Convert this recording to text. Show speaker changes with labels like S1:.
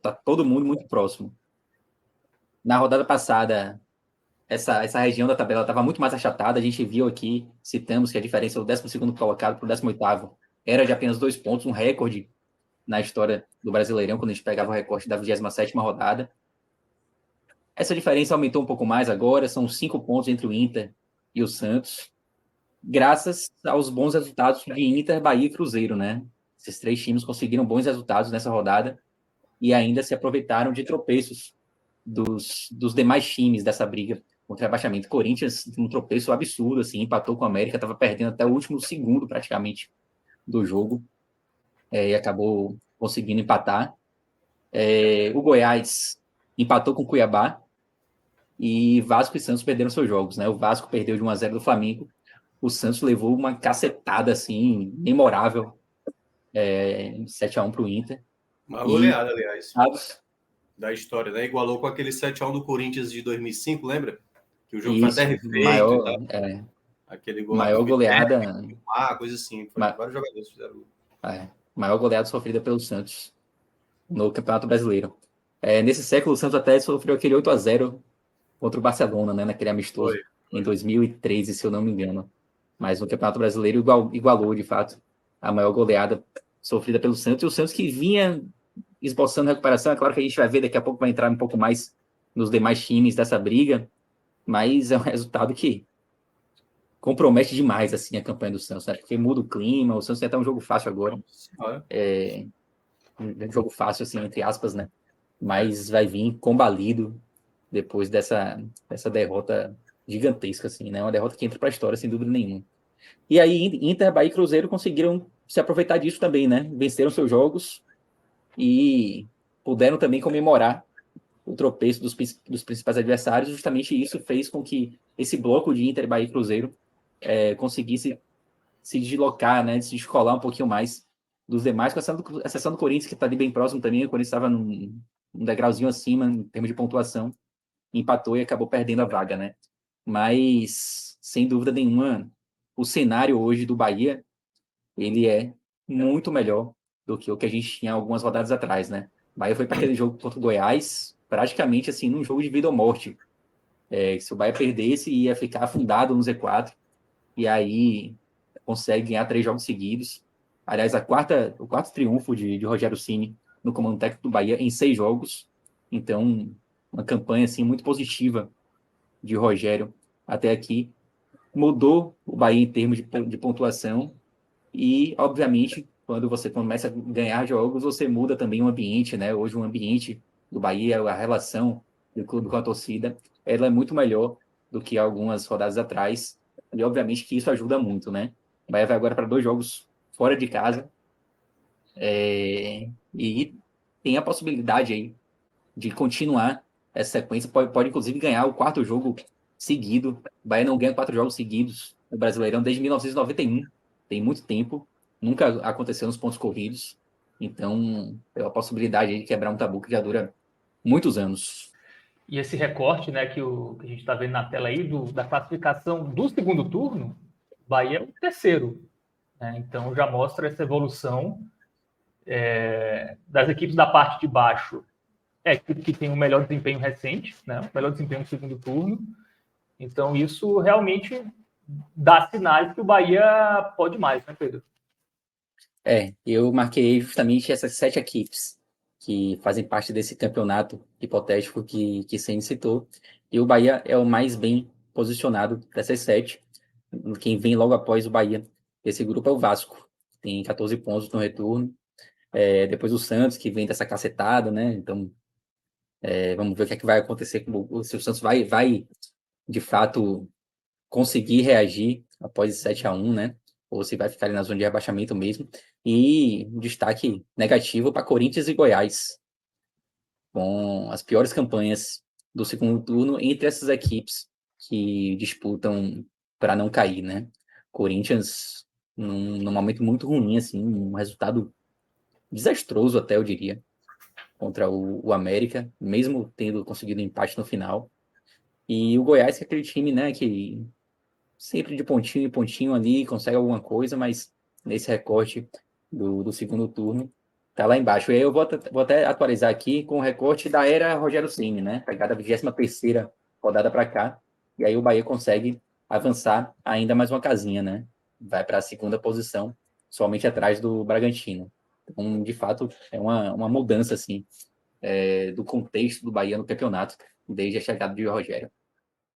S1: Tá todo mundo muito próximo. Na rodada passada, essa região da tabela estava muito mais achatada. A gente viu aqui, citamos que a diferença do 12º colocado para o 18º era de apenas 2 pontos, um recorde na história do Brasileirão, quando a gente pegava o recorte da 27ª rodada. Essa diferença aumentou um pouco mais agora, são 5 pontos entre o Inter e o Santos, graças aos bons resultados de Inter, Bahia e Cruzeiro, né? Esses 3 times conseguiram bons resultados nessa rodada e ainda se aproveitaram de tropeços dos demais times dessa briga contra o rebaixamento. Corinthians, um tropeço absurdo, assim, empatou com o América, estava perdendo até o último segundo, praticamente, do jogo, e acabou conseguindo empatar. O Goiás empatou com o Cuiabá, e Vasco e Santos perderam seus jogos, né? O Vasco perdeu de 1-0 do Flamengo, o Santos levou uma cacetada, assim, memorável, 7-1 para o Inter.
S2: Uma goleada, aliás,
S1: Santos,
S2: da história, né? Igualou com aquele 7-1 do Corinthians de 2005, lembra? Que o jogo foi até
S1: isso,
S2: refeito e tal. Aquele gol lá que
S1: maior
S2: foi
S1: goleada,
S2: coisa assim. Vários jogadores fizeram gol.
S1: maior goleada sofrida pelo Santos no Campeonato Brasileiro. Nesse século, o Santos até sofreu aquele 8-0 contra o Barcelona, né, naquele amistoso, em 2013, se eu não me engano. Mas no Campeonato Brasileiro igualou, de fato, a maior goleada sofrida pelo Santos. E o Santos que vinha esboçando recuperação, é claro que a gente vai ver, daqui a pouco vai entrar um pouco mais nos demais times dessa briga, mas é um resultado que compromete demais assim a campanha do Santos, né? Porque muda o clima, o Santos tem até um jogo fácil agora. Um jogo fácil, assim, entre aspas, né? Mas vai vir combalido depois dessa derrota gigantesca, assim, né? Uma derrota que entra para a história, sem dúvida nenhuma. E aí, Inter, Bahia e Cruzeiro conseguiram se aproveitar disso também, né? Venceram seus jogos e puderam também comemorar o tropeço dos principais adversários. Justamente isso fez com que esse bloco de Inter, Bahia e Cruzeiro conseguisse se deslocar, né? Se descolar um pouquinho mais dos demais, com a exceção do Corinthians, que está ali bem próximo também. O Corinthians estava num degrauzinho acima em termos de pontuação, empatou e acabou perdendo a vaga, né? Mas, sem dúvida nenhuma, o cenário hoje do Bahia, ele é muito melhor do que o que a gente tinha algumas rodadas atrás, né? O Bahia foi para aquele jogo contra o Goiás, praticamente assim, num jogo de vida ou morte. Se o Bahia perdesse, ia ficar afundado no Z4, e aí consegue ganhar 3 jogos seguidos. Aliás, o quarto triunfo de Rogério Ceni no comando técnico do Bahia em 6 jogos. Então, uma campanha assim muito positiva de Rogério até aqui. Mudou o Bahia em termos de pontuação e, obviamente, quando você começa a ganhar jogos, você muda também o ambiente, né? Hoje o ambiente do Bahia, a relação do clube com a torcida, ela é muito melhor do que algumas rodadas atrás. E, obviamente, que isso ajuda muito, né? O Bahia vai agora para 2 jogos fora de casa, e tem a possibilidade aí de continuar essa sequência. Pode inclusive ganhar o 4º jogo seguido. O Bahia não ganha 4 jogos seguidos no Brasileirão desde 1991. Tem muito tempo. Nunca aconteceu nos pontos corridos. Então, é uma possibilidade aí de quebrar um tabu que já dura muitos anos.
S3: E esse recorte, né, que a gente está vendo na tela aí, da classificação do segundo turno, Bahia é o terceiro. Né? Então já mostra essa evolução das equipes da parte de baixo. É a equipe que tem o melhor desempenho recente, né, o melhor desempenho no segundo turno. Então isso realmente dá sinais que o Bahia pode mais, né, Pedro?
S1: Eu marquei justamente essas 7 equipes que fazem parte desse campeonato hipotético que Ceni citou. E o Bahia é o mais bem posicionado dessas 7. Quem vem logo após o Bahia, esse grupo é o Vasco, tem 14 pontos no retorno. Depois o Santos, que vem dessa cacetada, né? Então, vamos ver o que é que vai acontecer, se o Santos vai de fato conseguir reagir após esse 7-1, né? Ou se vai ficar ali na zona de rebaixamento mesmo. E um destaque negativo para Corinthians e Goiás, com as piores campanhas do segundo turno entre essas equipes que disputam para não cair, né? Corinthians num momento muito ruim, assim, um resultado desastroso até, eu diria, contra o América, mesmo tendo conseguido um empate no final. E o Goiás, que é aquele time, né, que sempre de pontinho em pontinho ali, consegue alguma coisa, mas nesse recorte do segundo turno, Tá lá embaixo. E aí eu vou até atualizar aqui com o recorte da era Rogério Ceni, né? Pegar da 23ª rodada para cá. E aí o Bahia consegue avançar ainda mais uma casinha, né? Vai para a segunda posição, somente atrás do Bragantino. Então, de fato, é uma mudança, assim, do contexto do Bahia no campeonato, desde a chegada de Rogério.